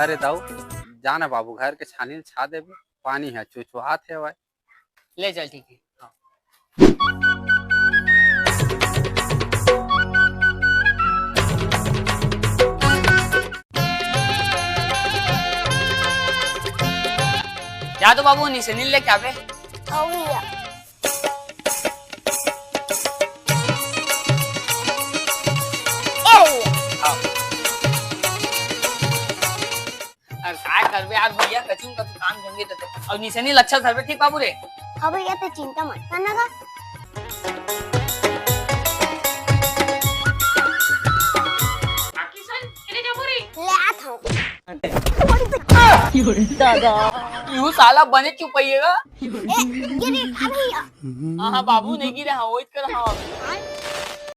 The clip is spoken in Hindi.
अरे दाऊ जाना बाबू घर के छानी छा देबे पानी है चुचुहात है भाई। ले चल ठीक है। जा तो बाबू नीचे नील लेके आवे। हाँ भैया। अरे काय करबे यार भैया कचून का काम जंगे तो और नीचे नील अच्छा सर्वे ठीक बाबू रे। हाँ भैया तो चिंता मत करना का। ले आता हूँ। दादा यू साला बने चुपइएगा। गिरे भैया। हाँ बाबू नहीं गिरे हाँ वही कर हाँ।